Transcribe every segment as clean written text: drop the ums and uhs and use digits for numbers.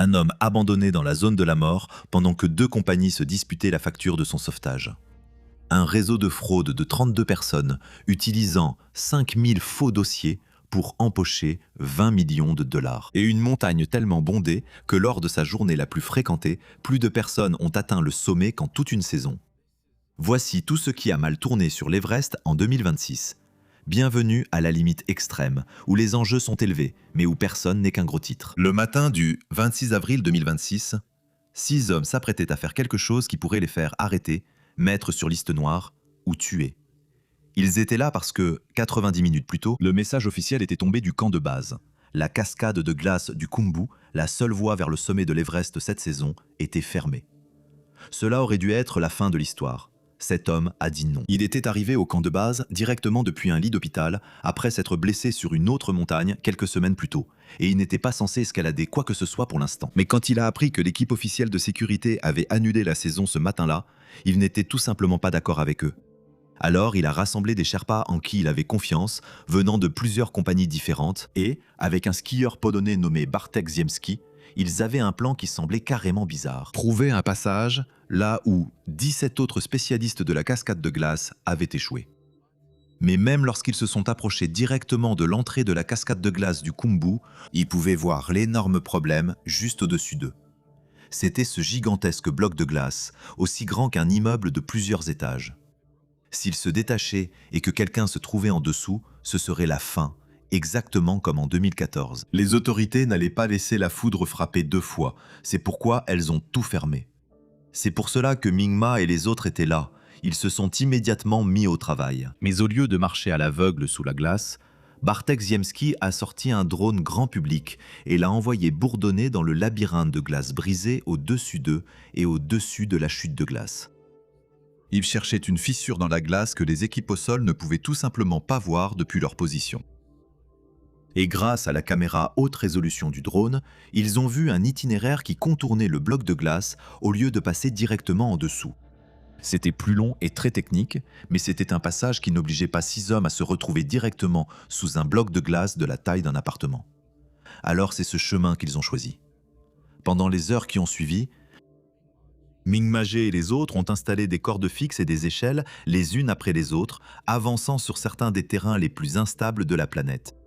Un homme abandonné dans la zone de la mort pendant que 2 compagnies se disputaient la facture de son sauvetage. Un réseau de fraude de 32 personnes utilisant 5000 faux dossiers pour empocher 20 millions de dollars. Et une montagne tellement bondée que lors de sa journée la plus fréquentée, plus de personnes ont atteint le sommet qu'en toute une saison. Voici tout ce qui a mal tourné sur l'Everest en 2026. Bienvenue à la limite extrême, où les enjeux sont élevés, mais où personne n'est qu'un gros titre. Le matin du 26 avril 2026, 6 hommes s'apprêtaient à faire quelque chose qui pourrait les faire arrêter, mettre sur liste noire ou tuer. Ils étaient là parce que, 90 minutes plus tôt, le message officiel était tombé du camp de base. La cascade de glace du Khumbu, la seule voie vers le sommet de l'Everest cette saison, était fermée. Cela aurait dû être la fin de l'histoire. Cet homme a dit non. Il était arrivé au camp de base directement depuis un lit d'hôpital, après s'être blessé sur une autre montagne quelques semaines plus tôt, et il n'était pas censé escalader quoi que ce soit pour l'instant. Mais quand il a appris que l'équipe officielle de sécurité avait annulé la saison ce matin-là, il n'était tout simplement pas d'accord avec eux. Alors, il a rassemblé des Sherpas en qui il avait confiance, venant de plusieurs compagnies différentes, et, avec un skieur polonais nommé Bartek Ziemski, ils avaient un plan qui semblait carrément bizarre. Trouver un passage là où 17 autres spécialistes de la cascade de glace avaient échoué. Mais même lorsqu'ils se sont approchés directement de l'entrée de la cascade de glace du Khumbu, ils pouvaient voir l'énorme problème juste au-dessus d'eux. C'était ce gigantesque bloc de glace, aussi grand qu'un immeuble de plusieurs étages. S'il se détachait et que quelqu'un se trouvait en dessous, ce serait la fin, exactement comme en 2014. Les autorités n'allaient pas laisser la foudre frapper 2 fois, c'est pourquoi elles ont tout fermé. C'est pour cela que Mingma et les autres étaient là, ils se sont immédiatement mis au travail. Mais au lieu de marcher à l'aveugle sous la glace, Bartek Ziemski a sorti un drone grand public et l'a envoyé bourdonner dans le labyrinthe de glace brisée au-dessus d'eux et au-dessus de la chute de glace. Ils cherchaient une fissure dans la glace que les équipes au sol ne pouvaient tout simplement pas voir depuis leur position. Et grâce à la caméra haute résolution du drone, ils ont vu un itinéraire qui contournait le bloc de glace au lieu de passer directement en dessous. C'était plus long et très technique, mais c'était un passage qui n'obligeait pas 6 hommes à se retrouver directement sous un bloc de glace de la taille d'un appartement. Alors c'est ce chemin qu'ils ont choisi. Pendant les heures qui ont suivi, Mingmagé et les autres ont installé des cordes fixes et des échelles les unes après les autres, avançant sur certains des terrains les plus instables de la planète.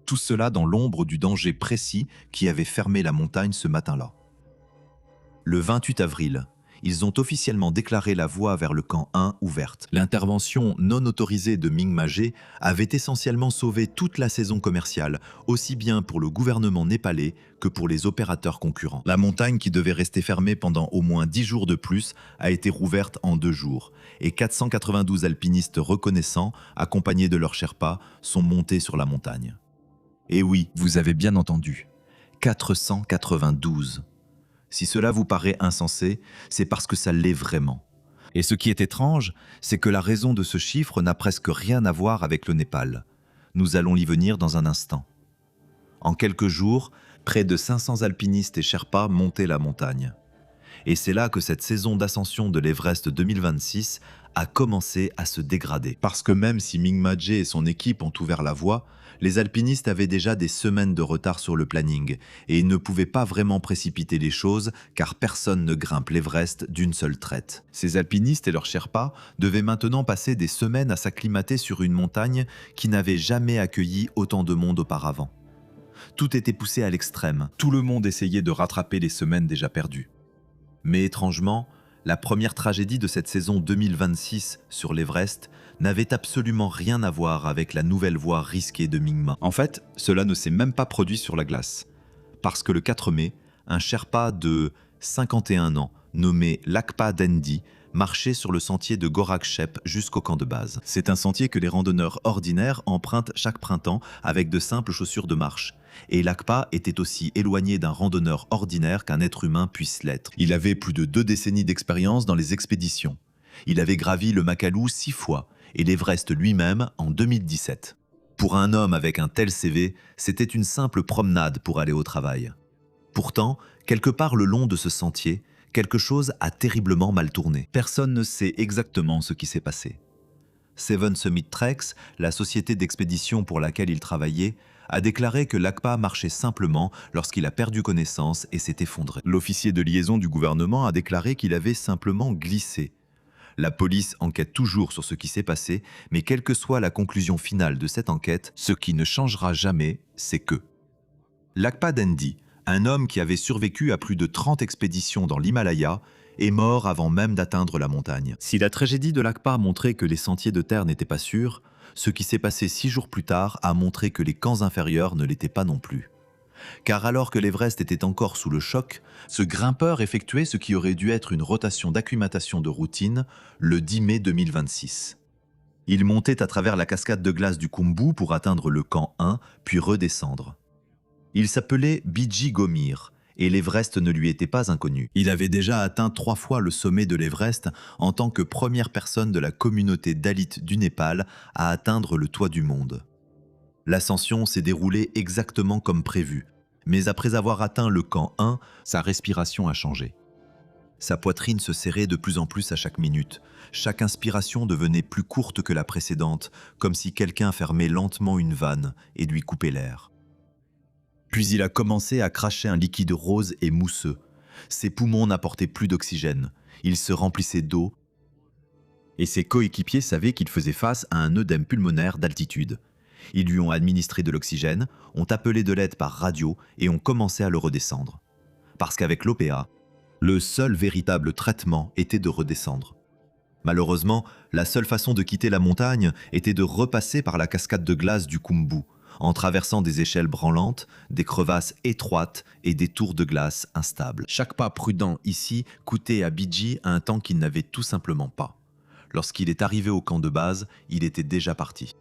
Tout cela dans l'ombre du danger précis qui avait fermé la montagne ce matin-là. Le 28 avril, ils ont officiellement déclaré la voie vers le camp 1 ouverte. L'intervention non autorisée de Mingmagé avait essentiellement sauvé toute la saison commerciale, aussi bien pour le gouvernement népalais que pour les opérateurs concurrents. La montagne qui devait rester fermée pendant au moins 10 jours de plus a été rouverte en 2 jours, et 492 alpinistes reconnaissants, accompagnés de leurs Sherpas, sont montés sur la montagne. Et oui, vous avez bien entendu, 492. Si cela vous paraît insensé, c'est parce que ça l'est vraiment. Et ce qui est étrange, c'est que la raison de ce chiffre n'a presque rien à voir avec le Népal. Nous allons y venir dans un instant. En quelques jours, près de 500 alpinistes et Sherpas montaient la montagne. Et c'est là que cette saison d'ascension de l'Everest 2026 a commencé à se dégrader. Parce que même si Mingmagé et son équipe ont ouvert la voie, les alpinistes avaient déjà des semaines de retard sur le planning et ils ne pouvaient pas vraiment précipiter les choses car personne ne grimpe l'Everest d'une seule traite. Ces alpinistes et leurs Sherpas devaient maintenant passer des semaines à s'acclimater sur une montagne qui n'avait jamais accueilli autant de monde auparavant. Tout était poussé à l'extrême, tout le monde essayait de rattraper les semaines déjà perdues. Mais étrangement, la première tragédie de cette saison 2026 sur l'Everest n'avait absolument rien à voir avec la nouvelle voie risquée de Mingma. En fait, cela ne s'est même pas produit sur la glace. Parce que le 4 mai, un Sherpa de 51 ans, nommé Lakpa Dendi, marchait sur le sentier de Gorakshep jusqu'au camp de base. C'est un sentier que les randonneurs ordinaires empruntent chaque printemps avec de simples chaussures de marche. Et Lakpa était aussi éloigné d'un randonneur ordinaire qu'un être humain puisse l'être. Il avait plus de 2 décennies d'expérience dans les expéditions. Il avait gravi le Makalu 6 fois et l'Everest lui-même en 2017. Pour un homme avec un tel CV, c'était une simple promenade pour aller au travail. Pourtant, quelque part le long de ce sentier, quelque chose a terriblement mal tourné. Personne ne sait exactement ce qui s'est passé. Seven Summit Treks, la société d'expédition pour laquelle il travaillait, a déclaré que l'ACPA marchait simplement lorsqu'il a perdu connaissance et s'est effondré. L'officier de liaison du gouvernement a déclaré qu'il avait simplement glissé. La police enquête toujours sur ce qui s'est passé, mais quelle que soit la conclusion finale de cette enquête, ce qui ne changera jamais, c'est que Lakpa Dendi, un homme qui avait survécu à plus de 30 expéditions dans l'Himalaya, est mort avant même d'atteindre la montagne. Si la tragédie de Lakpa a montré que les sentiers de terre n'étaient pas sûrs, ce qui s'est passé 6 jours plus tard a montré que les camps inférieurs ne l'étaient pas non plus. Car alors que l'Everest était encore sous le choc, ce grimpeur effectuait ce qui aurait dû être une rotation d'acclimatation de routine le 10 mai 2026. Il montait à travers la cascade de glace du Khumbu pour atteindre le camp 1, puis redescendre. Il s'appelait Biji Gomir, et l'Everest ne lui était pas inconnu. Il avait déjà atteint 3 fois le sommet de l'Everest en tant que première personne de la communauté Dalit du Népal à atteindre le toit du monde. L'ascension s'est déroulée exactement comme prévu, mais après avoir atteint le camp 1, sa respiration a changé. Sa poitrine se serrait de plus en plus à chaque minute. Chaque inspiration devenait plus courte que la précédente, comme si quelqu'un fermait lentement une vanne et lui coupait l'air. Puis il a commencé à cracher un liquide rose et mousseux. Ses poumons n'apportaient plus d'oxygène. Ils se remplissaient d'eau. Et ses coéquipiers savaient qu'il faisait face à un œdème pulmonaire d'altitude. Ils lui ont administré de l'oxygène, ont appelé de l'aide par radio et ont commencé à le redescendre. Parce qu'avec l'OPA, le seul véritable traitement était de redescendre. Malheureusement, la seule façon de quitter la montagne était de repasser par la cascade de glace du Khumbu, en traversant des échelles branlantes, des crevasses étroites et des tours de glace instables. Chaque pas prudent ici coûtait à Biji un temps qu'il n'avait tout simplement pas. Lorsqu'il est arrivé au camp de base, il était déjà parti.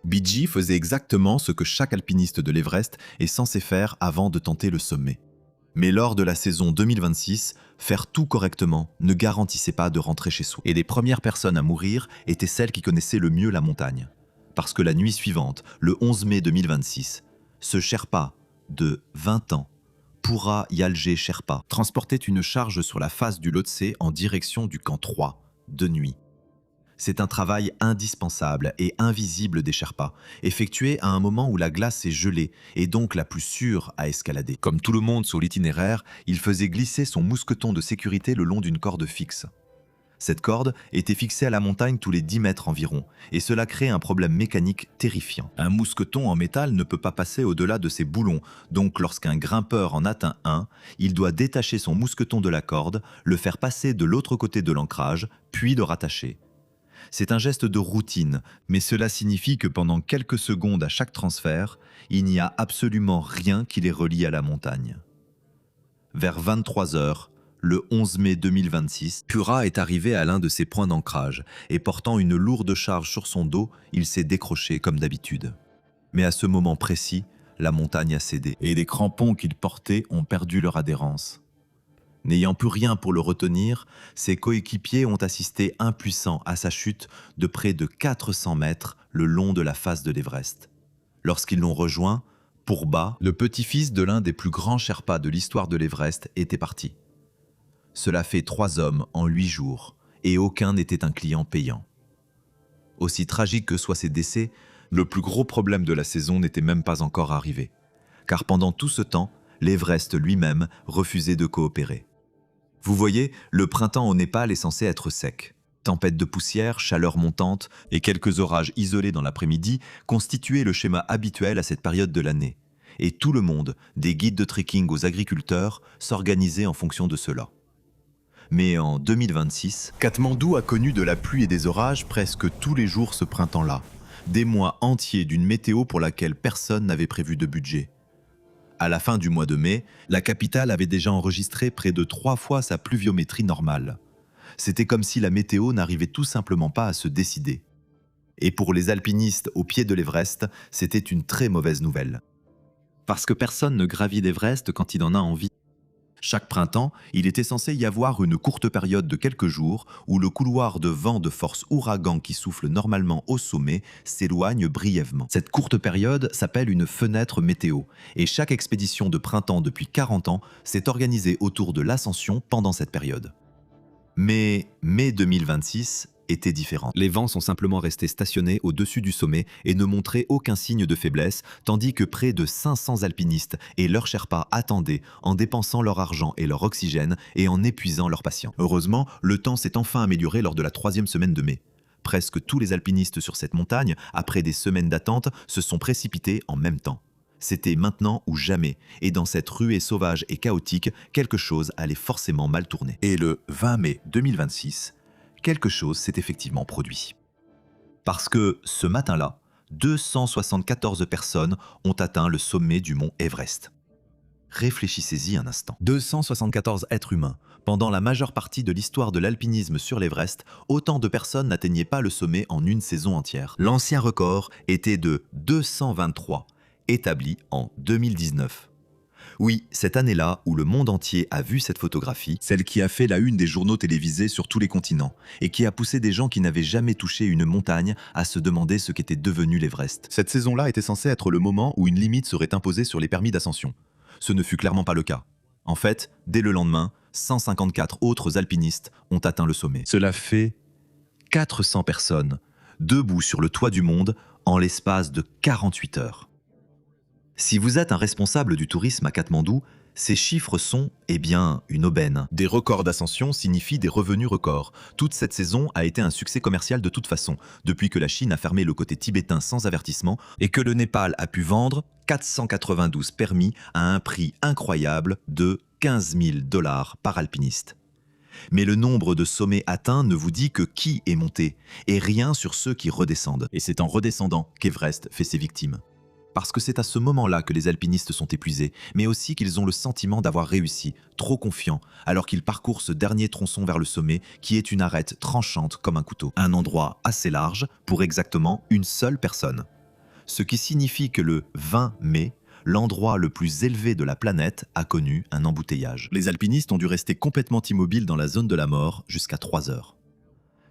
Biji faisait exactement ce que chaque alpiniste de l'Everest est censé faire avant de tenter le sommet. Mais lors de la saison 2026, faire tout correctement ne garantissait pas de rentrer chez soi. Et les premières personnes à mourir étaient celles qui connaissaient le mieux la montagne. Parce que la nuit suivante, le 11 mai 2026, ce Sherpa de 20 ans, Pura Yalje Sherpa, transportait une charge sur la face du Lhotse en direction du camp 3, de nuit. C'est un travail indispensable et invisible des Sherpas, effectué à un moment où la glace est gelée et donc la plus sûre à escalader. Comme tout le monde sur l'itinéraire, il faisait glisser son mousqueton de sécurité le long d'une corde fixe. Cette corde était fixée à la montagne tous les 10 mètres environ, et cela crée un problème mécanique terrifiant. Un mousqueton en métal ne peut pas passer au-delà de ses boulons, donc lorsqu'un grimpeur en atteint un, il doit détacher son mousqueton de la corde, le faire passer de l'autre côté de l'ancrage, puis le rattacher. C'est un geste de routine, mais cela signifie que pendant quelques secondes à chaque transfert, il n'y a absolument rien qui les relie à la montagne. Vers 23 heures, le 11 mai 2026, Pura est arrivé à l'un de ses points d'ancrage et portant une lourde charge sur son dos, il s'est décroché comme d'habitude. Mais à ce moment précis, la montagne a cédé et les crampons qu'il portait ont perdu leur adhérence. N'ayant plus rien pour le retenir, ses coéquipiers ont assisté impuissants à sa chute de près de 400 mètres le long de la face de l'Everest. Lorsqu'ils l'ont rejoint, Purba, le petit-fils de l'un des plus grands Sherpas de l'histoire de l'Everest, était parti. Cela fait 3 hommes en 8 jours, et aucun n'était un client payant. Aussi tragique que soient ces décès, le plus gros problème de la saison n'était même pas encore arrivé. Car pendant tout ce temps, l'Everest lui-même refusait de coopérer. Vous voyez, le printemps au Népal est censé être sec. Tempêtes de poussière, chaleur montante et quelques orages isolés dans l'après-midi constituaient le schéma habituel à cette période de l'année. Et tout le monde, des guides de trekking aux agriculteurs, s'organisait en fonction de cela. Mais en 2026, Katmandou a connu de la pluie et des orages presque tous les jours ce printemps-là. Des mois entiers d'une météo pour laquelle personne n'avait prévu de budget. À la fin du mois de mai, la capitale avait déjà enregistré près de 3 fois sa pluviométrie normale. C'était comme si la météo n'arrivait tout simplement pas à se décider. Et pour les alpinistes au pied de l'Everest, c'était une très mauvaise nouvelle. Parce que personne ne gravit l'Everest quand il en a envie. Chaque printemps, il était censé y avoir une courte période de quelques jours où le couloir de vent de force ouragan qui souffle normalement au sommet s'éloigne brièvement. Cette courte période s'appelle une fenêtre météo et chaque expédition de printemps depuis 40 ans s'est organisée autour de l'ascension pendant cette période. Mais mai 2026 était différente. Les vents sont simplement restés stationnés au-dessus du sommet et ne montraient aucun signe de faiblesse, tandis que près de 500 alpinistes et leurs Sherpas attendaient en dépensant leur argent et leur oxygène et en épuisant leurs patients. Heureusement, le temps s'est enfin amélioré lors de la 3e semaine de mai. Presque tous les alpinistes sur cette montagne, après des semaines d'attente, se sont précipités en même temps. C'était maintenant ou jamais, et dans cette ruée sauvage et chaotique, quelque chose allait forcément mal tourner. Et le 20 mai 2026, quelque chose s'est effectivement produit. Parce que ce matin-là, 274 personnes ont atteint le sommet du mont Everest. Réfléchissez-y un instant. 274 êtres humains. Pendant la majeure partie de l'histoire de l'alpinisme sur l'Everest, autant de personnes n'atteignaient pas le sommet en une saison entière. L'ancien record était de 223, établi en 2019. Oui, cette année-là où le monde entier a vu cette photographie, celle qui a fait la une des journaux télévisés sur tous les continents et qui a poussé des gens qui n'avaient jamais touché une montagne à se demander ce qu'était devenu l'Everest. Cette saison-là était censée être le moment où une limite serait imposée sur les permis d'ascension. Ce ne fut clairement pas le cas. En fait, dès le lendemain, 154 autres alpinistes ont atteint le sommet. Cela fait 400 personnes, debout sur le toit du monde, en l'espace de 48 heures. Si vous êtes un responsable du tourisme à Katmandou, ces chiffres sont, une aubaine. Des records d'ascension signifient des revenus records. Toute cette saison a été un succès commercial de toute façon, depuis que la Chine a fermé le côté tibétain sans avertissement et que le Népal a pu vendre 492 permis à un prix incroyable de 15 000 $ par alpiniste. Mais le nombre de sommets atteints ne vous dit que qui est monté, et rien sur ceux qui redescendent. Et c'est en redescendant qu'Everest fait ses victimes. Parce que c'est à ce moment-là que les alpinistes sont épuisés, mais aussi qu'ils ont le sentiment d'avoir réussi, trop confiants, alors qu'ils parcourent ce dernier tronçon vers le sommet qui est une arête tranchante comme un couteau. Un endroit assez large pour exactement une seule personne. Ce qui signifie que le 20 mai, l'endroit le plus élevé de la planète a connu un embouteillage. Les alpinistes ont dû rester complètement immobiles dans la zone de la mort jusqu'à 3 heures.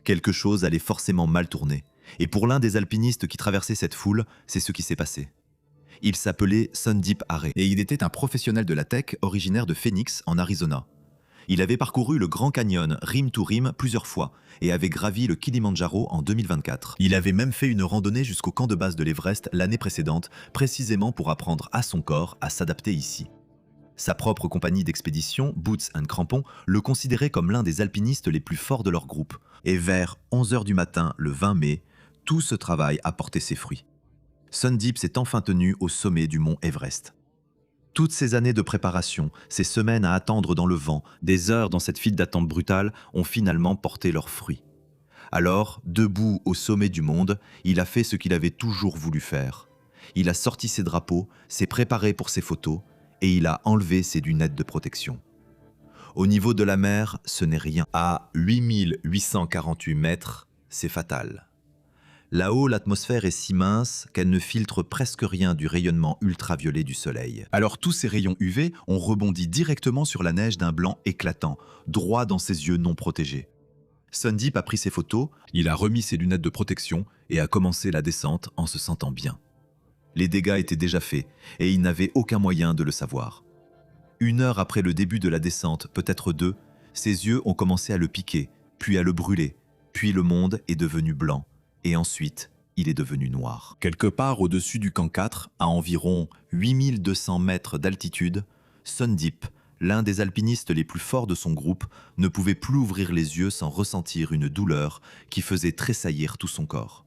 Quelque chose allait forcément mal tourner, et pour l'un des alpinistes qui traversait cette foule, c'est ce qui s'est passé. Il s'appelait Sundeep Hare et il était un professionnel de la tech originaire de Phoenix en Arizona. Il avait parcouru le Grand Canyon rim to rim plusieurs fois et avait gravi le Kilimandjaro en 2024. Il avait même fait une randonnée jusqu'au camp de base de l'Everest l'année précédente, précisément pour apprendre à son corps à s'adapter ici. Sa propre compagnie d'expédition, Boots & Crampons, le considérait comme l'un des alpinistes les plus forts de leur groupe. Et vers 11 h du matin, le 20 mai, tout ce travail a porté ses fruits. Sundeep s'est enfin tenu au sommet du mont Everest. Toutes ces années de préparation, ces semaines à attendre dans le vent, des heures dans cette file d'attente brutale ont finalement porté leurs fruits. Alors, debout au sommet du monde, il a fait ce qu'il avait toujours voulu faire. Il a sorti ses drapeaux, s'est préparé pour ses photos et il a enlevé ses lunettes de protection. Au niveau de la mer, ce n'est rien. À 8848 mètres, c'est fatal. Là-haut, l'atmosphère est si mince qu'elle ne filtre presque rien du rayonnement ultraviolet du soleil. Alors tous ces rayons UV ont rebondi directement sur la neige d'un blanc éclatant, droit dans ses yeux non protégés. Sundeep a pris ses photos, il a remis ses lunettes de protection et a commencé la descente en se sentant bien. Les dégâts étaient déjà faits et il n'avait aucun moyen de le savoir. 1 heure après le début de la descente, peut-être 2, ses yeux ont commencé à le piquer, puis à le brûler, puis le monde est devenu blanc. Et ensuite, il est devenu noir. Quelque part au-dessus du camp 4, à environ 8200 mètres d'altitude, Sundeep, l'un des alpinistes les plus forts de son groupe, ne pouvait plus ouvrir les yeux sans ressentir une douleur qui faisait tressaillir tout son corps.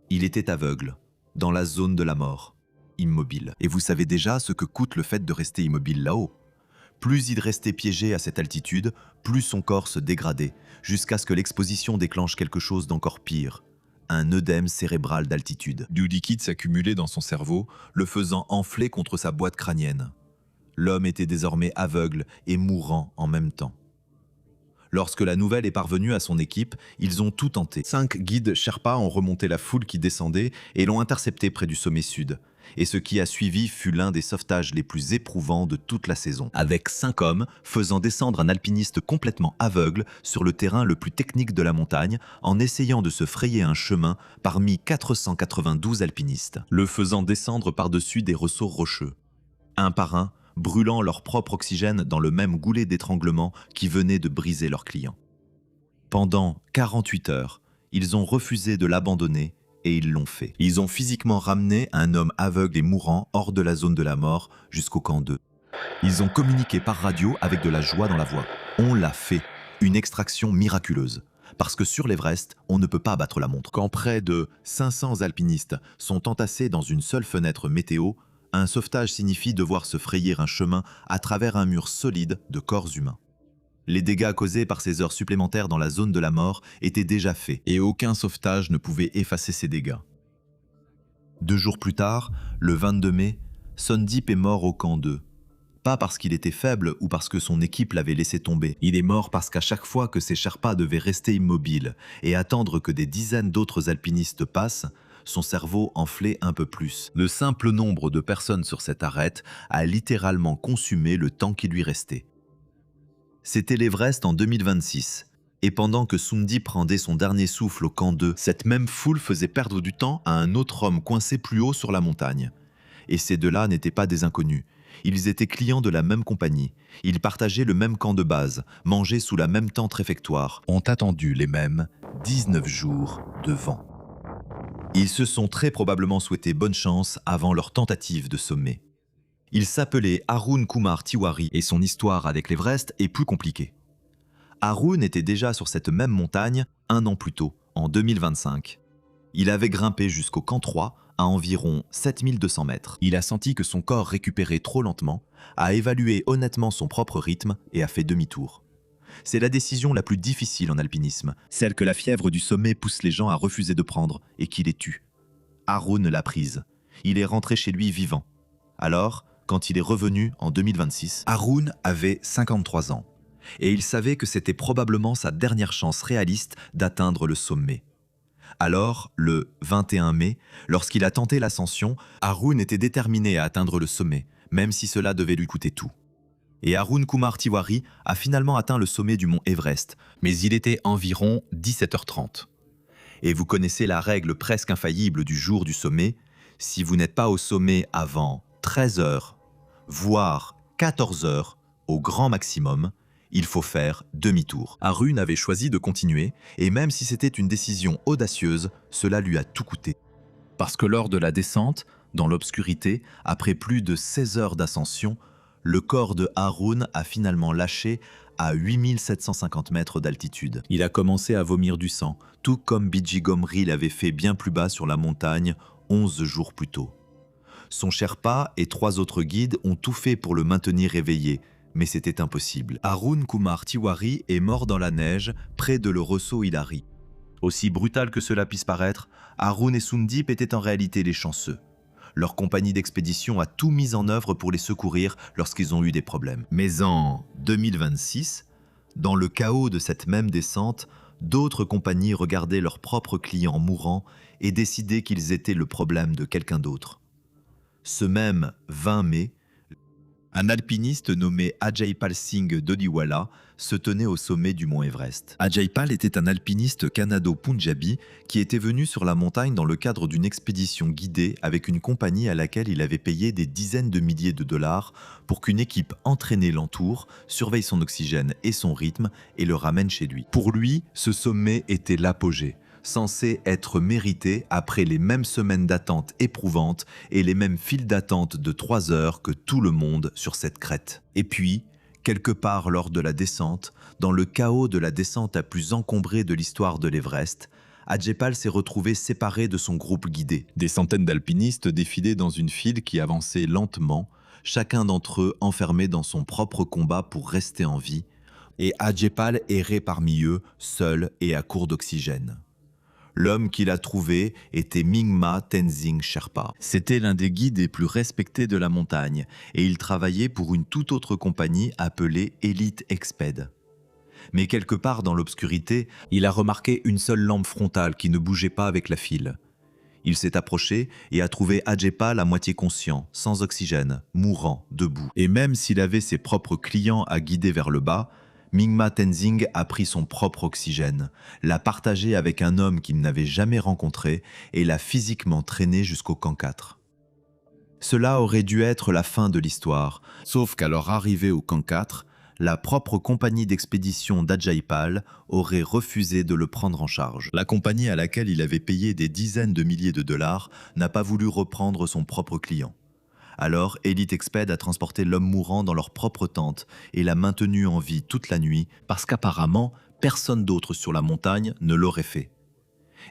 Il était aveugle, dans la zone de la mort, immobile. Et vous savez déjà ce que coûte le fait de rester immobile là-haut. Plus il restait piégé à cette altitude, plus son corps se dégradait, jusqu'à ce que l'exposition déclenche quelque chose d'encore pire. Un œdème cérébral d'altitude. Du liquide s'accumulait dans son cerveau, le faisant enfler contre sa boîte crânienne. L'homme était désormais aveugle et mourant en même temps. Lorsque la nouvelle est parvenue à son équipe, ils ont tout tenté. 5 guides Sherpas ont remonté la foule qui descendait et l'ont intercepté près du sommet sud. Et ce qui a suivi fut l'un des sauvetages les plus éprouvants de toute la saison. Avec 5 hommes faisant descendre un alpiniste complètement aveugle sur le terrain le plus technique de la montagne en essayant de se frayer un chemin parmi 492 alpinistes, le faisant descendre par-dessus des ressauts rocheux. Un par un, brûlant leur propre oxygène dans le même goulet d'étranglement qui venait de briser leurs clients. Pendant 48 heures, Ils ont refusé de l'abandonner et ils l'ont fait. Ils ont physiquement ramené un homme aveugle et mourant hors de la zone de la mort jusqu'au camp 2. Ils ont communiqué par radio avec de la joie dans la voix. On l'a fait. Une extraction miraculeuse. Parce que sur l'Everest, on ne peut pas battre la montre. Quand près de 500 alpinistes sont entassés dans une seule fenêtre météo, un sauvetage signifie devoir se frayer un chemin à travers un mur solide de corps humains. Les dégâts causés par ces heures supplémentaires dans la zone de la mort étaient déjà faits et aucun sauvetage ne pouvait effacer ces dégâts. 2 jours plus tard, le 22 mai, Sondeep est mort au camp 2. Pas parce qu'il était faible ou parce que son équipe l'avait laissé tomber. Il est mort parce qu'à chaque fois que ses Sherpas devaient rester immobiles et attendre que des dizaines d'autres alpinistes passent, son cerveau enflait un peu plus. Le simple nombre de personnes sur cette arête a littéralement consumé le temps qui lui restait. C'était l'Everest en 2026. Et pendant que Sondeep rendait son dernier souffle au camp 2, cette même foule faisait perdre du temps à un autre homme coincé plus haut sur la montagne. Et ces deux-là n'étaient pas des inconnus. Ils étaient clients de la même compagnie. Ils partageaient le même camp de base, mangeaient sous la même tente réfectoire, ont attendu les mêmes 19 jours de vent. Ils se sont très probablement souhaité bonne chance avant leur tentative de sommet. Il s'appelait Arun Kumar Tiwari et son histoire avec l'Everest est plus compliquée. Arun était déjà sur cette même montagne 1 an plus tôt, en 2025. Il avait grimpé jusqu'au camp 3 à environ 7200 mètres. Il a senti que son corps récupérait trop lentement, a évalué honnêtement son propre rythme et a fait demi-tour. C'est la décision la plus difficile en alpinisme, celle que la fièvre du sommet pousse les gens à refuser de prendre et qui les tue. Arun l'a prise. Il est rentré chez lui vivant. Alors, quand il est revenu en 2026, Arun avait 53 ans. Et il savait que c'était probablement sa dernière chance réaliste d'atteindre le sommet. Alors, le 21 mai, lorsqu'il a tenté l'ascension, Arun était déterminé à atteindre le sommet, même si cela devait lui coûter tout. Et Arun Kumar Tiwari a finalement atteint le sommet du mont Everest, mais il était environ 17h30. Et vous connaissez la règle presque infaillible du jour du sommet, si vous n'êtes pas au sommet avant 13h, voire 14h au grand maximum, il faut faire demi-tour. Arun avait choisi de continuer, et même si c'était une décision audacieuse, cela lui a tout coûté. Parce que lors de la descente, dans l'obscurité, après plus de 16 heures d'ascension, le corps de Arun a finalement lâché à 8750 mètres d'altitude. Il a commencé à vomir du sang, tout comme Bidji Gomri l'avait fait bien plus bas sur la montagne 11 jours plus tôt. Son Sherpa et 3 autres guides ont tout fait pour le maintenir éveillé, mais c'était impossible. Arun Kumar Tiwari est mort dans la neige, près de le Rosso Hilary. Aussi brutal que cela puisse paraître, Arun et Sondeep étaient en réalité les chanceux. Leur compagnie d'expédition a tout mis en œuvre pour les secourir lorsqu'ils ont eu des problèmes. Mais en 2026, dans le chaos de cette même descente, d'autres compagnies regardaient leurs propres clients mourants et décidaient qu'ils étaient le problème de quelqu'un d'autre. Ce même 20 mai, un alpiniste nommé Ajaypal Singh Dodiwala se tenait au sommet du mont Everest. Ajaypal était un alpiniste canado-punjabi qui était venu sur la montagne dans le cadre d'une expédition guidée avec une compagnie à laquelle il avait payé des dizaines de milliers de dollars pour qu'une équipe entraînée l'entoure, surveille son oxygène et son rythme et le ramène chez lui. Pour lui, ce sommet était l'apogée, censé être mérité après les mêmes semaines d'attente éprouvantes et les mêmes files d'attente de 3 heures que tout le monde sur cette crête. Et puis, quelque part lors de la descente, dans le chaos de la descente la plus encombrée de l'histoire de l'Everest, Ajaypal s'est retrouvé séparé de son groupe guidé. Des centaines d'alpinistes défilaient dans une file qui avançait lentement, chacun d'entre eux enfermé dans son propre combat pour rester en vie, et Ajaypal errait parmi eux, seul et à court d'oxygène. L'homme qu'il a trouvé était Mingma Tenzing Sherpa. C'était l'un des guides les plus respectés de la montagne et il travaillait pour une toute autre compagnie appelée Elite Exped. Mais quelque part dans l'obscurité, il a remarqué une seule lampe frontale qui ne bougeait pas avec la file. Il s'est approché et a trouvé Ajaypal à moitié conscient, sans oxygène, mourant, debout. Et même s'il avait ses propres clients à guider vers le bas, Mingma Tenzing a pris son propre oxygène, l'a partagé avec un homme qu'il n'avait jamais rencontré et l'a physiquement traîné jusqu'au camp 4. Cela aurait dû être la fin de l'histoire, sauf qu'à leur arrivée au camp 4, la propre compagnie d'expédition d'Ajaipal aurait refusé de le prendre en charge. La compagnie à laquelle il avait payé des dizaines de milliers de dollars n'a pas voulu reprendre son propre client. Alors, Elite Exped a transporté l'homme mourant dans leur propre tente et l'a maintenu en vie toute la nuit parce qu'apparemment, personne d'autre sur la montagne ne l'aurait fait.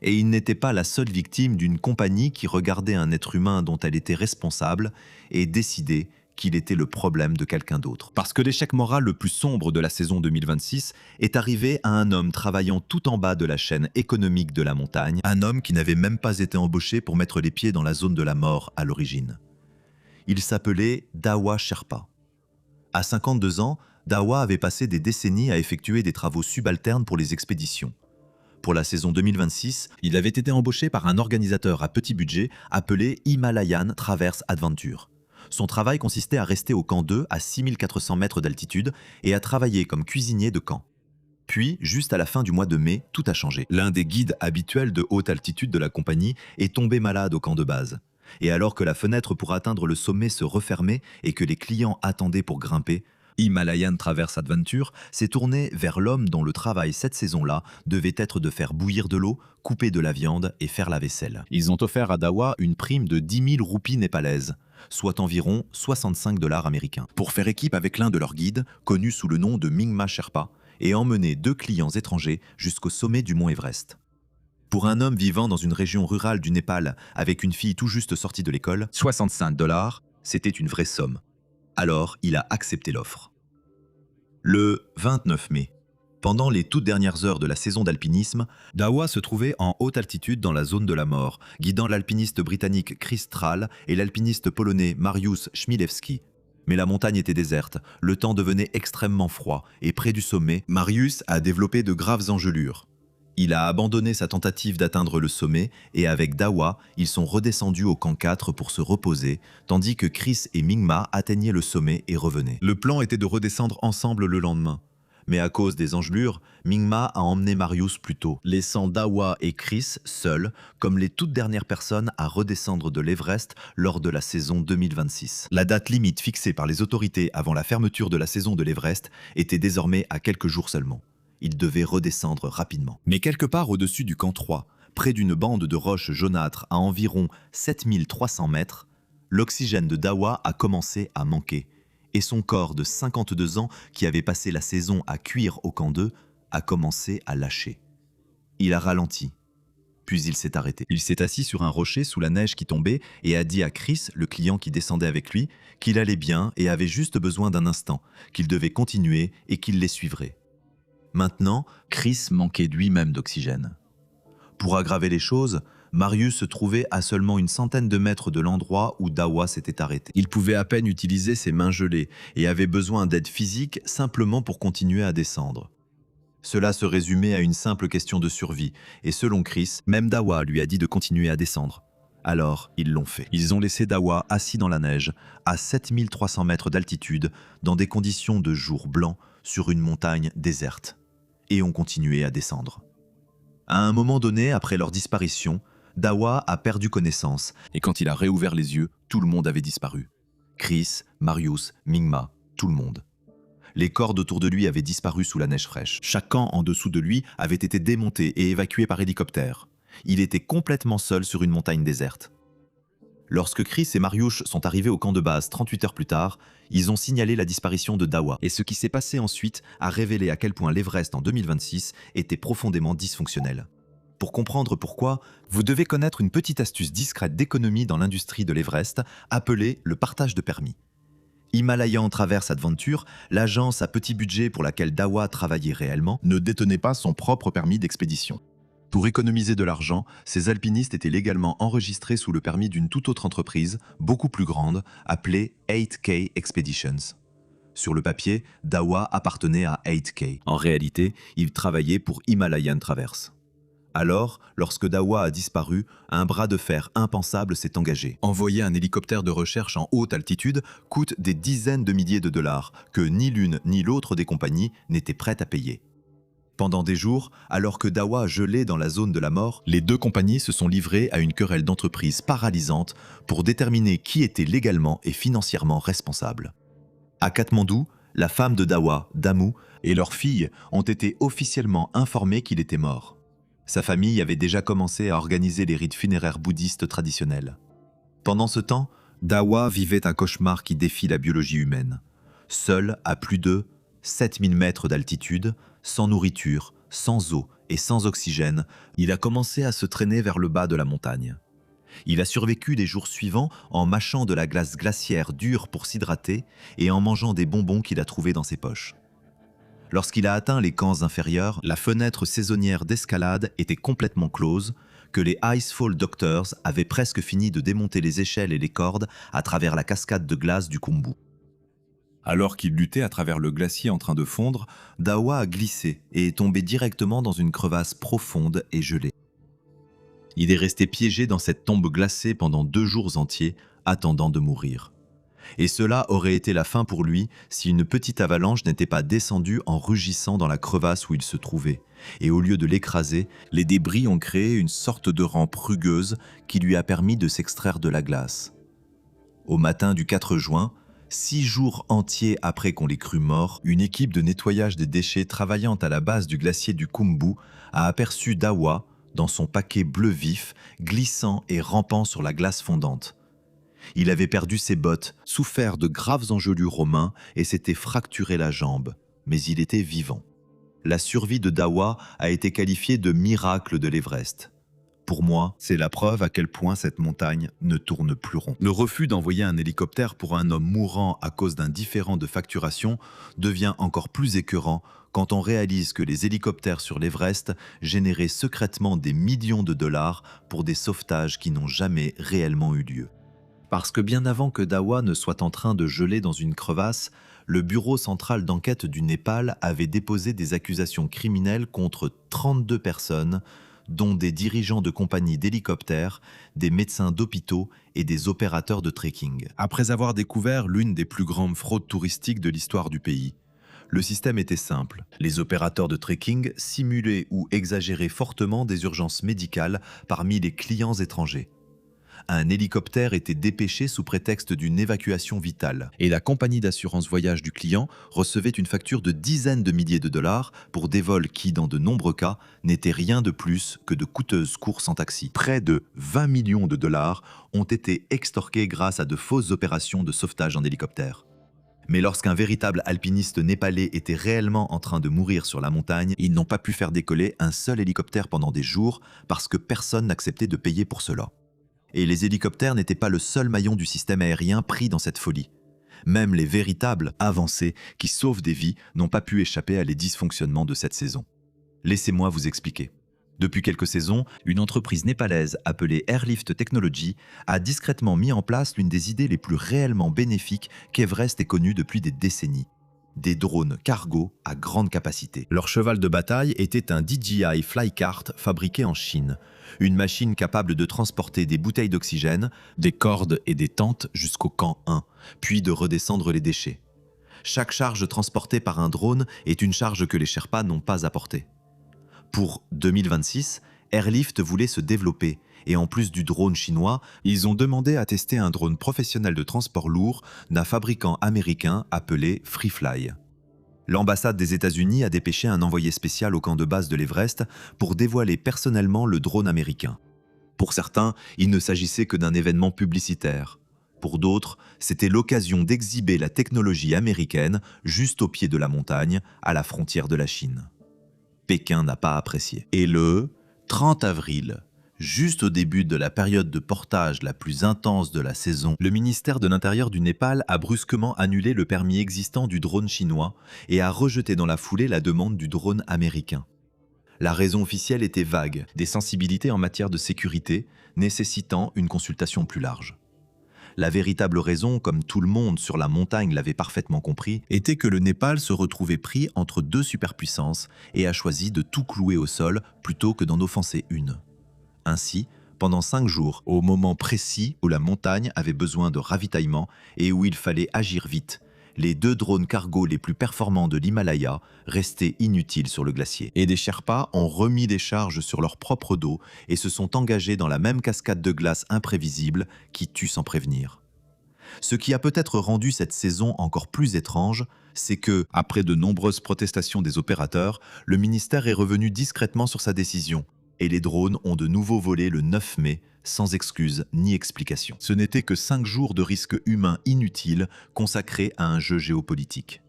Et il n'était pas la seule victime d'une compagnie qui regardait un être humain dont elle était responsable et décidait qu'il était le problème de quelqu'un d'autre. Parce que l'échec moral le plus sombre de la saison 2026 est arrivé à un homme travaillant tout en bas de la chaîne économique de la montagne, un homme qui n'avait même pas été embauché pour mettre les pieds dans la zone de la mort à l'origine. Il s'appelait Dawa Sherpa. À 52 ans, Dawa avait passé des décennies à effectuer des travaux subalternes pour les expéditions. Pour la saison 2026, il avait été embauché par un organisateur à petit budget appelé Himalayan Traverse Adventure. Son travail consistait à rester au camp 2 à 6400 mètres d'altitude et à travailler comme cuisinier de camp. Puis, juste à la fin du mois de mai, tout a changé. L'un des guides habituels de haute altitude de la compagnie est tombé malade au camp de base. Et alors que la fenêtre pour atteindre le sommet se refermait et que les clients attendaient pour grimper, Himalayan Traverse Adventure s'est tourné vers l'homme dont le travail cette saison-là devait être de faire bouillir de l'eau, couper de la viande et faire la vaisselle. Ils ont offert à Dawa une prime de 10 000 roupies népalaises, soit environ 65 $ américains, pour faire équipe avec l'un de leurs guides, connu sous le nom de Mingma Sherpa, et emmener 2 clients étrangers jusqu'au sommet du mont Everest. Pour un homme vivant dans une région rurale du Népal avec une fille tout juste sortie de l'école, 65 $, c'était une vraie somme. Alors, il a accepté l'offre. Le 29 mai, pendant les toutes dernières heures de la saison d'alpinisme, Dawa se trouvait en haute altitude dans la zone de la mort, guidant l'alpiniste britannique Chris Thrall et l'alpiniste polonais Mariusz Chmielewski. Mais la montagne était déserte, le temps devenait extrêmement froid et près du sommet, Mariusz a développé de graves engelures. Il a abandonné sa tentative d'atteindre le sommet et avec Dawa, ils sont redescendus au camp 4 pour se reposer, tandis que Chris et Mingma atteignaient le sommet et revenaient. Le plan était de redescendre ensemble le lendemain. Mais à cause des engelures, Mingma a emmené Mariusz plus tôt, laissant Dawa et Chris seuls, comme les toutes dernières personnes à redescendre de l'Everest lors de la saison 2026. La date limite fixée par les autorités avant la fermeture de la saison de l'Everest était désormais à quelques jours seulement. Il devait redescendre rapidement. Mais quelque part au-dessus du camp 3, près d'une bande de roches jaunâtres à environ 7300 mètres, l'oxygène de Dawa a commencé à manquer, et son corps de 52 ans, qui avait passé la saison à cuire au camp 2, a commencé à lâcher. Il a ralenti, puis il s'est arrêté. Il s'est assis sur un rocher sous la neige qui tombait et a dit à Chris, le client qui descendait avec lui, qu'il allait bien et avait juste besoin d'un instant, qu'il devait continuer et qu'il les suivrait. Maintenant, Chris manquait lui-même d'oxygène. Pour aggraver les choses, Marius se trouvait à seulement une centaine de mètres de l'endroit où Dawa s'était arrêté. Il pouvait à peine utiliser ses mains gelées et avait besoin d'aide physique simplement pour continuer à descendre. Cela se résumait à une simple question de survie, et selon Chris, même Dawa lui a dit de continuer à descendre. Alors, ils l'ont fait. Ils ont laissé Dawa assis dans la neige, à 7300 mètres d'altitude, dans des conditions de jour blanc, sur une montagne déserte, et ont continué à descendre. À un moment donné, après leur disparition, Dawa a perdu connaissance, et quand il a réouvert les yeux, tout le monde avait disparu. Chris, Marius, Mingma, tout le monde. Les cordes autour de lui avaient disparu sous la neige fraîche. Chaque camp en dessous de lui avait été démonté et évacué par hélicoptère. Il était complètement seul sur une montagne déserte. Lorsque Chris et Mariusz sont arrivés au camp de base 38 heures plus tard, ils ont signalé la disparition de Dawa. Et ce qui s'est passé ensuite a révélé à quel point l'Everest en 2026 était profondément dysfonctionnel. Pour comprendre pourquoi, vous devez connaître une petite astuce discrète d'économie dans l'industrie de l'Everest, appelée le partage de permis. Himalayan Traverse Adventure, l'agence à petit budget pour laquelle Dawa travaillait réellement, ne détenait pas son propre permis d'expédition. Pour économiser de l'argent, ces alpinistes étaient légalement enregistrés sous le permis d'une toute autre entreprise, beaucoup plus grande, appelée 8K Expeditions. Sur le papier, Dawa appartenait à 8K. En réalité, il travaillait pour Himalayan Traverse. Alors, lorsque Dawa a disparu, un bras de fer impensable s'est engagé. Envoyer un hélicoptère de recherche en haute altitude coûte des dizaines de milliers de dollars que ni l'une ni l'autre des compagnies n'étaient prêtes à payer. Pendant des jours, alors que Dawa gelait dans la zone de la mort, les deux compagnies se sont livrées à une querelle d'entreprise paralysante pour déterminer qui était légalement et financièrement responsable. À Katmandou, La femme de Dawa, Damu, et leur fille ont été officiellement informées qu'il était mort. Sa famille avait déjà commencé à organiser les rites funéraires bouddhistes traditionnels. Pendant ce temps, Dawa vivait un cauchemar qui défie la biologie humaine. Seul, à plus de 7000 mètres d'altitude, sans nourriture, sans eau et sans oxygène, il a commencé à se traîner vers le bas de la montagne. Il a survécu les jours suivants en mâchant de la glace glaciaire dure pour s'hydrater et en mangeant des bonbons qu'il a trouvés dans ses poches. Lorsqu'il a atteint les camps inférieurs, la fenêtre saisonnière d'escalade était complètement close, que les Icefall Doctors avaient presque fini de démonter les échelles et les cordes à travers la cascade de glace du Khumbu. Alors qu'il luttait à travers le glacier en train de fondre, Dawa a glissé et est tombé directement dans une crevasse profonde et gelée. Il est resté piégé dans cette tombe glacée pendant 2 jours entiers, attendant de mourir. Et cela aurait été la fin pour lui si une petite avalanche n'était pas descendue en rugissant dans la crevasse où il se trouvait. Et au lieu de l'écraser, les débris ont créé une sorte de rampe rugueuse qui lui a permis de s'extraire de la glace. Au matin du 4 juin, 6 jours entiers après qu'on l'ait cru mort, une équipe de nettoyage des déchets travaillant à la base du glacier du Khumbu a aperçu Dawa dans son paquet bleu vif, glissant et rampant sur la glace fondante. Il avait perdu ses bottes, souffert de graves engelures aux mains et s'était fracturé la jambe, mais il était vivant. La survie de Dawa a été qualifiée de miracle de l'Everest. Pour moi, c'est la preuve à quel point cette montagne ne tourne plus rond. Le refus d'envoyer un hélicoptère pour un homme mourant à cause d'un différend de facturation devient encore plus écœurant quand on réalise que les hélicoptères sur l'Everest généraient secrètement des millions de dollars pour des sauvetages qui n'ont jamais réellement eu lieu. Parce que bien avant que Dawa ne soit en train de geler dans une crevasse, le Bureau central d'enquête du Népal avait déposé des accusations criminelles contre 32 personnes, dont des dirigeants de compagnies d'hélicoptères, des médecins d'hôpitaux et des opérateurs de trekking. Après avoir découvert l'une des plus grandes fraudes touristiques de l'histoire du pays, le système était simple. Les opérateurs de trekking simulaient ou exagéraient fortement des urgences médicales parmi les clients étrangers. Un hélicoptère était dépêché sous prétexte d'une évacuation vitale, et la compagnie d'assurance voyage du client recevait une facture de dizaines de milliers de dollars pour des vols qui, dans de nombreux cas, n'étaient rien de plus que de coûteuses courses en taxi. Près de 20 millions de dollars ont été extorqués grâce à de fausses opérations de sauvetage en hélicoptère. Mais lorsqu'un véritable alpiniste népalais était réellement en train de mourir sur la montagne, ils n'ont pas pu faire décoller un seul hélicoptère pendant des jours parce que personne n'acceptait de payer pour cela. Et les hélicoptères n'étaient pas le seul maillon du système aérien pris dans cette folie. Même les véritables avancées qui sauvent des vies n'ont pas pu échapper à les dysfonctionnements de cette saison. Laissez-moi vous expliquer. Depuis quelques saisons, une entreprise népalaise appelée Airlift Technology a discrètement mis en place l'une des idées les plus réellement bénéfiques qu'Everest ait connues depuis des décennies. Des drones cargo à grande capacité. Leur cheval de bataille était un DJI Flycart fabriqué en Chine. Une machine capable de transporter des bouteilles d'oxygène, des cordes et des tentes jusqu'au camp 1, puis de redescendre les déchets. Chaque charge transportée par un drone est une charge que les Sherpas n'ont pas apportée. Pour 2026, Airlift voulait se développer et en plus du drone chinois, ils ont demandé à tester un drone professionnel de transport lourd d'un fabricant américain appelé Freefly. L'ambassade des États-Unis a dépêché un envoyé spécial au camp de base de l'Everest pour dévoiler personnellement le drone américain. Pour certains, il ne s'agissait que d'un événement publicitaire. Pour d'autres, c'était l'occasion d'exhiber la technologie américaine juste au pied de la montagne, à la frontière de la Chine. Pékin n'a pas apprécié. Et le 30 avril, juste au début de la période de portage la plus intense de la saison, le ministère de l'Intérieur du Népal a brusquement annulé le permis existant du drone chinois et a rejeté dans la foulée la demande du drone américain. La raison officielle était vague, des sensibilités en matière de sécurité nécessitant une consultation plus large. La véritable raison, comme tout le monde sur la montagne l'avait parfaitement compris, était que le Népal se retrouvait pris entre deux superpuissances et a choisi de tout clouer au sol plutôt que d'en offenser une. Ainsi, pendant 5 jours, au moment précis où la montagne avait besoin de ravitaillement et où il fallait agir vite, les 2 drones cargo les plus performants de l'Himalaya restaient inutiles sur le glacier. Et des Sherpas ont remis des charges sur leur propre dos et se sont engagés dans la même cascade de glace imprévisible qui tue sans prévenir. Ce qui a peut-être rendu cette saison encore plus étrange, c'est que, après de nombreuses protestations des opérateurs, le ministère est revenu discrètement sur sa décision, et les drones ont de nouveau volé le 9 mai, sans excuse ni explication. Ce n'était que 5 jours de risques humains inutiles consacrés à un jeu géopolitique.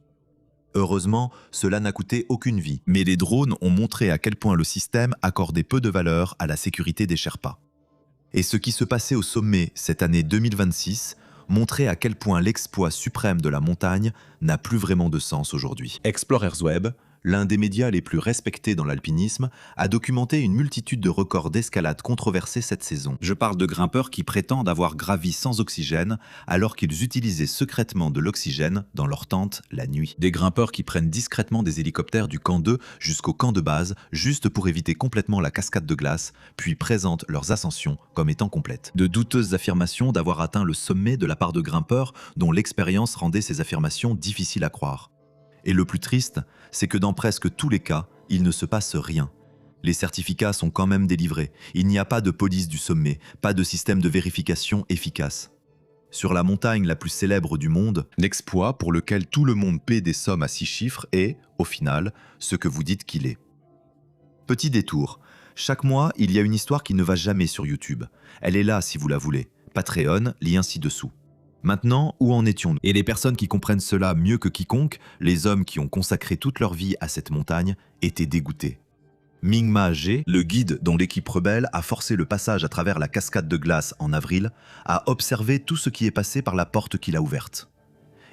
Heureusement, cela n'a coûté aucune vie, mais les drones ont montré à quel point le système accordait peu de valeur à la sécurité des Sherpas. Et ce qui se passait au sommet cette année 2026 montrait à quel point l'exploit suprême de la montagne n'a plus vraiment de sens aujourd'hui. Explorers Web, l'un des médias les plus respectés dans l'alpinisme, a documenté une multitude de records d'escalade controversés cette saison. Je parle de grimpeurs qui prétendent avoir gravi sans oxygène alors qu'ils utilisaient secrètement de l'oxygène dans leur tente la nuit. Des grimpeurs qui prennent discrètement des hélicoptères du camp 2 jusqu'au camp de base juste pour éviter complètement la cascade de glace, puis présentent leurs ascensions comme étant complètes. De douteuses affirmations d'avoir atteint le sommet de la part de grimpeurs dont l'expérience rendait ces affirmations difficiles à croire. Et le plus triste, c'est que dans presque tous les cas, il ne se passe rien. Les certificats sont quand même délivrés. Il n'y a pas de police du sommet, pas de système de vérification efficace. Sur la montagne la plus célèbre du monde, l'exploit pour lequel tout le monde paie des sommes à 6 chiffres est, au final, ce que vous dites qu'il est. Petit détour. Chaque mois, il y a une histoire qui ne va jamais sur YouTube. Elle est là si vous la voulez. Patreon, lien ci-dessous. Maintenant, où en étions-nous? Et les personnes qui comprennent cela mieux que quiconque, les hommes qui ont consacré toute leur vie à cette montagne, étaient dégoûtés. Mingma G, le guide dont l'équipe rebelle a forcé le passage à travers la cascade de glace en avril, a observé tout ce qui est passé par la porte qu'il a ouverte.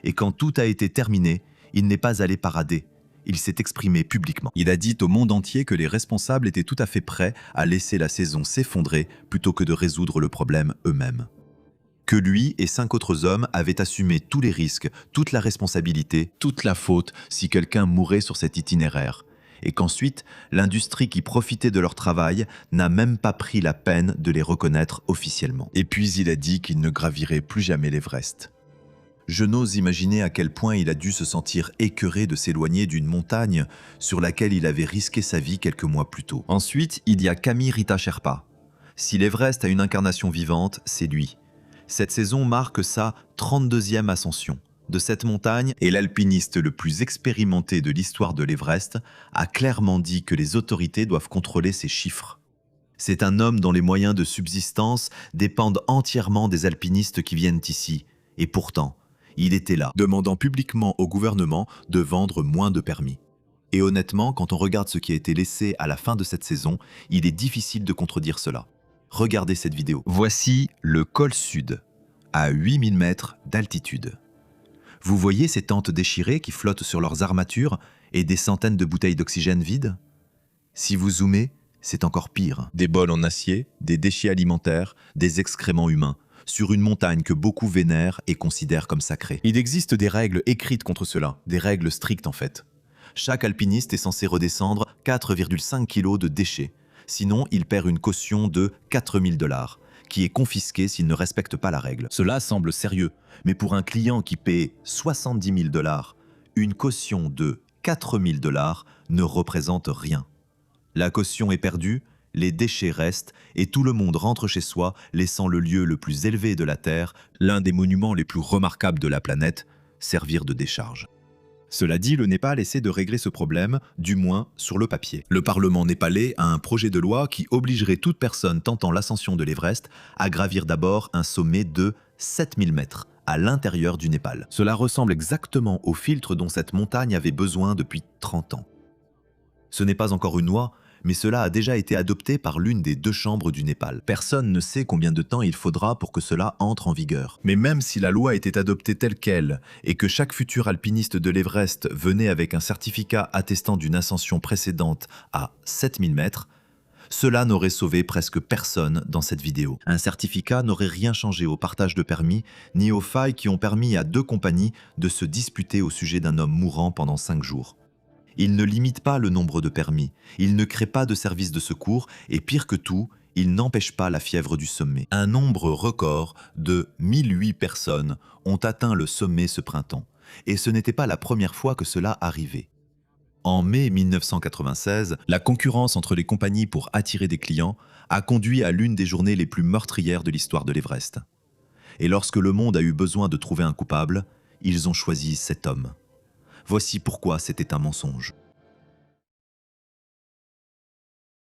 Et quand tout a été terminé, il n'est pas allé parader. Il s'est exprimé publiquement. Il a dit au monde entier que les responsables étaient tout à fait prêts à laisser la saison s'effondrer plutôt que de résoudre le problème eux-mêmes. Que lui et 5 autres hommes avaient assumé tous les risques, toute la responsabilité, toute la faute si quelqu'un mourait sur cet itinéraire. Et qu'ensuite, l'industrie qui profitait de leur travail n'a même pas pris la peine de les reconnaître officiellement. Et puis il a dit qu'il ne gravirait plus jamais l'Everest. Je n'ose imaginer à quel point il a dû se sentir écœuré de s'éloigner d'une montagne sur laquelle il avait risqué sa vie quelques mois plus tôt. Ensuite, il y a Kami Rita Sherpa. Si l'Everest a une incarnation vivante, c'est lui. Cette saison marque sa 32e ascension de cette montagne et l'alpiniste le plus expérimenté de l'histoire de l'Everest a clairement dit que les autorités doivent contrôler ces chiffres. C'est un homme dont les moyens de subsistance dépendent entièrement des alpinistes qui viennent ici. Et pourtant, il était là, demandant publiquement au gouvernement de vendre moins de permis. Et honnêtement, quand on regarde ce qui a été laissé à la fin de cette saison, il est difficile de contredire cela. Regardez cette vidéo. Voici le col sud, à 8000 mètres d'altitude. Vous voyez ces tentes déchirées qui flottent sur leurs armatures et des centaines de bouteilles d'oxygène vides? Si vous zoomez, c'est encore pire. Des bols en acier, des déchets alimentaires, des excréments humains, sur une montagne que beaucoup vénèrent et considèrent comme sacrée. Il existe des règles écrites contre cela, des règles strictes en fait. Chaque alpiniste est censé redescendre 4,5 kg de déchets. Sinon, il perd une caution de 4 000 $, qui est confisquée s'il ne respecte pas la règle. Cela semble sérieux, mais pour un client qui paie 70 000 $, une caution de 4 000 $ ne représente rien. La caution est perdue, les déchets restent et tout le monde rentre chez soi, laissant le lieu le plus élevé de la Terre, l'un des monuments les plus remarquables de la planète, servir de décharge. Cela dit, le Népal essaie de régler ce problème, du moins sur le papier. Le Parlement népalais a un projet de loi qui obligerait toute personne tentant l'ascension de l'Everest à gravir d'abord un sommet de 7000 mètres à l'intérieur du Népal. Cela ressemble exactement au filtre dont cette montagne avait besoin depuis 30 ans. Ce n'est pas encore une loi, mais cela a déjà été adopté par l'une des 2 chambres du Népal. Personne ne sait combien de temps il faudra pour que cela entre en vigueur. Mais même si la loi était adoptée telle qu'elle et que chaque futur alpiniste de l'Everest venait avec un certificat attestant d'une ascension précédente à 7000 mètres, cela n'aurait sauvé presque personne dans cette vidéo. Un certificat n'aurait rien changé au partage de permis, ni aux failles qui ont permis à 2 compagnies de se disputer au sujet d'un homme mourant pendant 5 jours. Il ne limite pas le nombre de permis, il ne crée pas de service de secours et pire que tout, il n'empêche pas la fièvre du sommet. Un nombre record de 1008 personnes ont atteint le sommet ce printemps et ce n'était pas la première fois que cela arrivait. En mai 1996, la concurrence entre les compagnies pour attirer des clients a conduit à l'une des journées les plus meurtrières de l'histoire de l'Everest. Et lorsque le monde a eu besoin de trouver un coupable, ils ont choisi cet homme. Voici pourquoi c'était un mensonge.